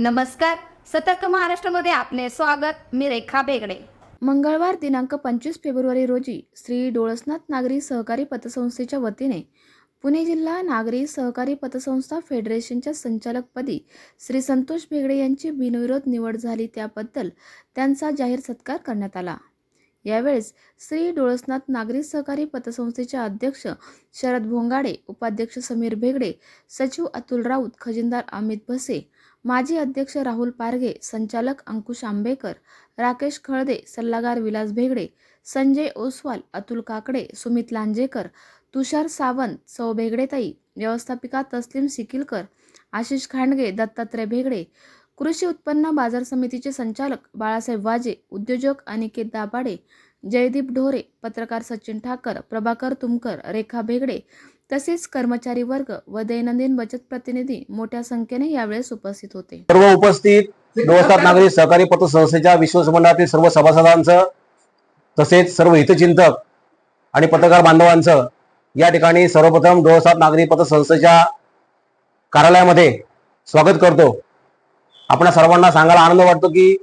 नमस्कार. सतर्क महाराष्ट्रामध्ये आपले स्वागत. मी रेखा बेगडे. मंगळवार दिनांक 25 फेब्रुवारी रोजी श्री डोळसनाथ नागरी सहकारी पतसंस्थेच्या वतीने पुणे जिल्हा नागरी सहकारी पतसंस्था फेडरेशनच्या संचालकपदी श्री संतोष भेगडे यांची बिनविरोध निवड झाली, त्याबद्दल त्यांचा जाहीर सत्कार करण्यात आला. यावेळेस श्री डोळसनाथ नागरी सहकारी पतसंस्थेचे अध्यक्ष शरद भोंगाडे, उपाध्यक्ष समीर भेगडे, सचिव अतुल राऊत, खजिनदार अमित भसे, माजी अध्यक्ष राहुल पारगे, संचालक अंकुश आंबेकर, राकेश खळदे, सल्लागार विलास भेगडे, संजय ओसवाल, अतुल काकडे, सुमित लांजेकर, तुषार सावंत, सौ भेगडेताई, व्यवस्थापिका तस्लीम सिकिलकर, आशिष खांडगे, दत्तात्रय भेगडे, कृषी उत्पन्न बाजार समितीचे संचालक बाळासाहेब वाजे, उद्योजक अनिकेत दाभाडे, जयदीप ढोरे, पत्रकार सचिन ठाकर, प्रभाकर तुमकर, रेखा भेगडे तसेच कर्मचारी वर्ग व दैनंदिन बचत प्रतिनिधी मोठ्या संख्येने यावेळेस उपस्थित होते. सर्व उपस्थित डोळसनाथ नागरी सहकारी पतसंस्थेच्या विश्वास मंडळातील सर्व सभासदांचं तसेच सर्व हितचिंतक आणि पत्रकार बांधवांचं या ठिकाणी सर्वप्रथम डोळसनाथ नागरी पतसंस्थेच्या कार्यालयामध्ये स्वागत करतो. आपल्या सर्वांना सांगायला आनंद वाटतो की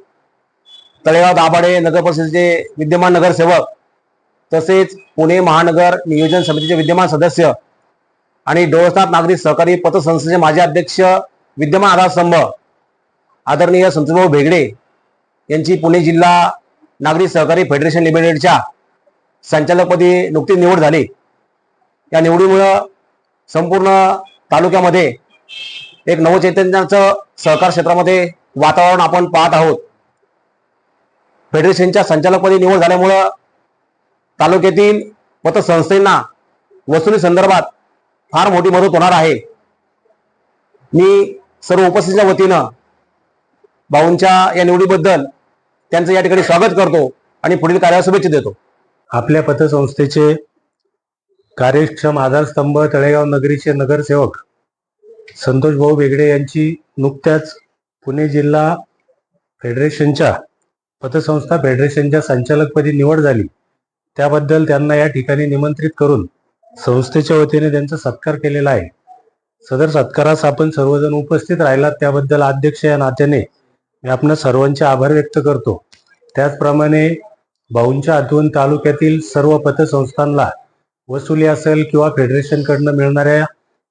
तळेगाव दाभाडे नगर परिषदेचे विद्यमान नगरसेवक तसेच पुणे महानगर नियोजन समितीचे विद्यमान सदस्य आणि डोळसनाथ नागरी सहकारी पतसंस्थेचे माजी अध्यक्ष विद्यमान आधारस्तंभ आदरणीय संतोषभाऊ भेगडे यांची पुणे जिल्हा नागरी सहकारी फेडरेशन लिमिटेडच्या संचालकपदी नुकतीच निवड झाली. या निवडीमुळं संपूर्ण तालुक्यामध्ये एक नवचैतन्याचं सहकार क्षेत्रामध्ये वातावरण आपण पाहत आहोत. फेडरेशनच्या संचालकपदी निवड झाल्यामुळं तालुक्यातील पतसंस्थेंना वसुली संदर्भात फार मोठी मदत होणार आहे. मी सर्व उपस्थितीच्या वतीनं भाऊंच्या या निवडीबद्दल त्यांचं या ठिकाणी स्वागत करतो आणि पुढील कार्याला शुभेच्छा देतो. आपल्या पतसंस्थेचे कार्यक्षम आधारस्तंभ तळेगाव नगरीचे नगरसेवक संतोष भाऊ भेगडे यांची नुकत्याच पुणे जिल्हा फेडरेशनच्या पतसंस्था फेडरेशनच्या संचालकपदी निवड झाली. त्याबद्दल त्यांना या ठिकाणी निमंत्रित करून संस्थेच्या वतीने त्यांचा सत्कार केलेला आहे. सदर सत्कारास आपण सर्वजण उपस्थित राहिलात त्याबद्दल अध्यक्ष या नात्याने मी आपणा सर्वांचे आभार व्यक्त करतो. त्याचप्रमाणे भाऊंच्या हातून तालुक्यातील सर्व पतसंस्थांना वसुली असेल किंवा फेडरेशनकडनं मिळणाऱ्या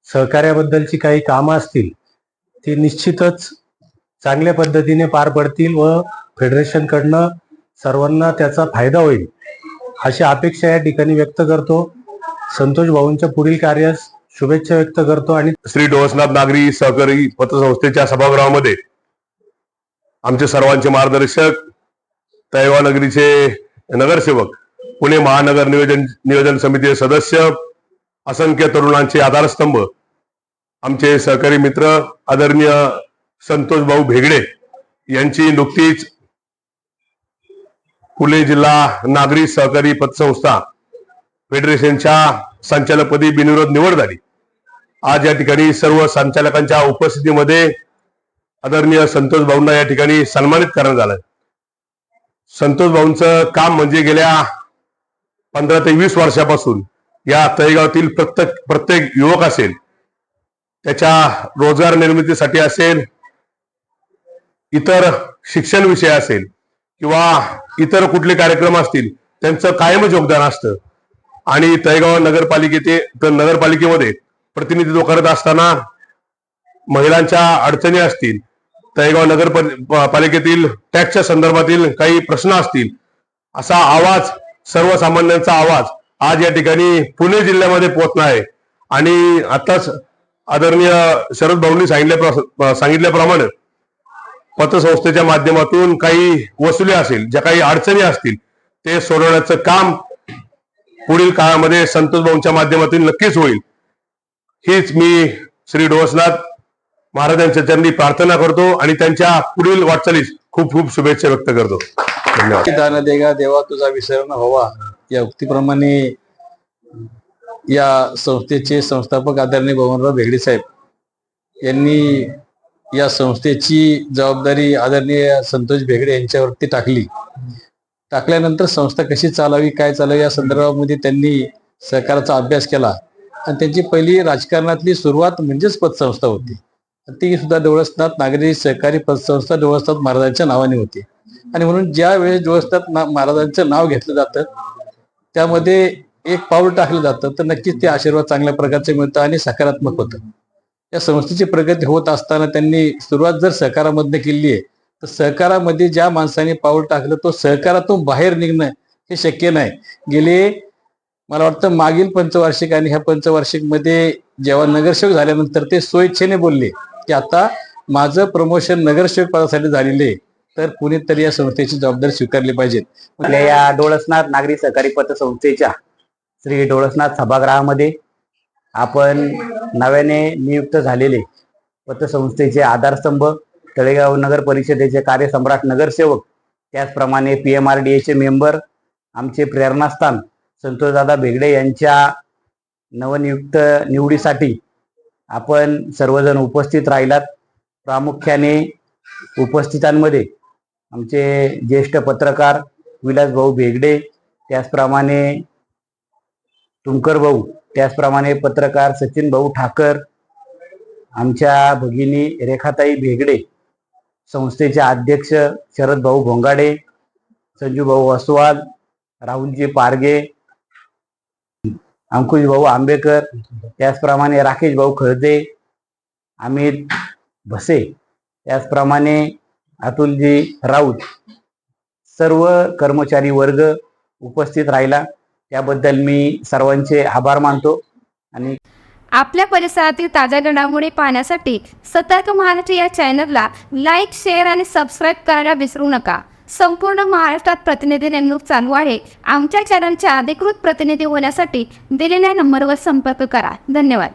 सहकार्याबद्दलची काही कामं असतील ती निश्चितच चांगल्या पद्धतीने पार पडतील व फेडरेशनकडनं सर्वांना त्याचा फायदा होईल अशी अपेक्षा या ठिकाणी व्यक्त करतो. संतोष भाऊंच्या पुढील कार्यास शुभेच्छा व्यक्त करतो. आणि श्री डोळसनाथ नागरी सहकारी पतसंस्थेच्या सभागृहामध्ये आमचे सर्वांचे मार्गदर्शक तळेगाव नगरीचे नगरसेवक, पुणे महानगर नियोजन समितीचे सदस्य, असंख्य तरुणांचे आधारस्तंभ, आमचे सहकारी मित्र आदरणीय संतोष भाऊ भेगडे यांची नुकतीच पुणे जिल्हा नागरी सहकारी पतसंस्था फेडरेशनच्या संचालकपदी बिनविरोध निवड झाली. आज या ठिकाणी सर्व संचालकांच्या उपस्थितीमध्ये आदरणीय संतोष भाऊंना या ठिकाणी सन्मानित करण्यात आलं. संतोष भाऊंचं काम म्हणजे गेल्या 15 ते 20 वर्षापासून या तळेगावातील प्रत्येक युवक असेल त्याच्या रोजगार निर्मितीसाठी असेल, इतर शिक्षण विषय असेल किंवा इतर कुठले कार्यक्रम असतील त्यांचं कायमच योगदान असतं. आणि तळेगाव नगरपालिकेमध्ये प्रतिनिधित्व करत असताना महिलांच्या अडचणी असतील, तळेगाव नगरपालिकेतील टॅक्सच्या संदर्भातील काही प्रश्न असतील, असा आवाज, सर्वसामान्यांचा आवाज आज या ठिकाणी पुणे जिल्ह्यामध्ये पोहोचणार आहे. आणि आताच आदरणीय शरद भाऊंनी सांगितल्याप्रमाणे पतसंस्थेच्या माध्यमातून काही वसुली असेल, ज्या काही अडचणी असतील ते सोडवण्याचं काम पुढील काळामध्ये संतोष भाऊंच्या माध्यमातून नक्कीच होईल. हीच मी श्री डोळसनाथ महाराजांच्या चरणी प्रार्थना करतो आणि त्यांच्या पुढील वाटचालीस खूप खूप शुभेच्छा व्यक्त करतो. धन्यवाद. दान देगा देवा तुझा विसर न व्हावा या उक्तीप्रमाणे या संस्थेचे संस्थापक आदरणीय बबनराव भेगडे साहेब यांनी या संस्थेची जबाबदारी आदरणीय संतोष भेगडे यांच्यावरती टाकल्यानंतर संस्था कशी चालावी, काय चालावी या संदर्भामध्ये त्यांनी सहकाराचा अभ्यास केला आणि त्यांची पहिली राजकारणातली सुरुवात म्हणजेच पतसंस्था होती. ती सुद्धा डोळसनाथ नागरी सहकारी पतसंस्था डोळसनाथ महाराजांच्या नावाने होती. आणि म्हणून ज्या वेळेस डोळसनाथ महाराजांचं नाव घेतलं जातं त्यामध्ये एक पाऊल टाकलं जातं तर नक्कीच ते आशीर्वाद चांगल्या प्रकारचे मिळतं आणि सकारात्मक होतं. या संस्थेची प्रगती होत असताना त्यांनी सुरुवात जर सहकारामधनं केली आहे तर सहकारामध्ये ज्या माणसाने पाऊल टाकलं तो सहकारातून बाहेर निघणं हे शक्य नाही. गेले मला वाटतं मागील पंचवार्षिक आणि ह्या पंचवार्षिक मध्ये जेव्हा नगरसेवक झाल्यानंतर ते स्वइच्छेने बोलले की आता माझं प्रमोशन नगरसेवक पदासाठी झालेले तर कुणीतरी या संस्थेची जबाबदारी स्वीकारली पाहिजे. आपल्या या डोळसनाथ नागरी सहकारी पतसंस्थेच्या श्री डोळसनाथ सभागृहामध्ये आपण नव्याने नियुक्त झालेले पतसंस्थेचे आधारस्तंभ, तळेगाव नगर परिषदेचे कार्यसम्राट नगरसेवक, त्याचप्रमाणे PMRDAचे मेंबर, आमचे प्रेरणास्थान संतोषदादा भेगडे यांच्या नवनियुक्त निवडीसाठी आपण सर्वजण उपस्थित राहिलात. प्रामुख्याने उपस्थितांमध्ये आमचे ज्येष्ठ पत्रकार विलास भाऊ भेगडे, त्याचप्रमाणे तुमकर भाऊ, त्याचप्रमाणे पत्रकार सचिन भाऊ ठाकर, आमच्या भगिनी रेखाताई भेगडे, संस्थेचे अध्यक्ष शरद भाऊ भोंगाडे, संजू भाऊ अस्वाल, राहुलजी पारगे, अंकुश भाऊ आंबेकर, त्याचप्रमाणे राकेश भाऊ खळदे, अमित भसे, त्याचप्रमाणे अतुलजी राऊत, सर्व कर्मचारी वर्ग उपस्थित राहिला त्याबद्दल मी सर्वांचे आभार मानतो. आणि आपल्या परिसरातील ताज्या घडामोडी पाहण्यासाठी सतर्क महाराष्ट्र या चॅनलला लाईक, शेअर आणि सबस्क्राईब करायला विसरू नका. संपूर्ण महाराष्ट्रात प्रतिनिधी नेमणूक चालू आहे. आमच्या चॅनलच्या अधिकृत प्रतिनिधी होण्यासाठी दिलेल्या नंबरवर संपर्क करा. धन्यवाद.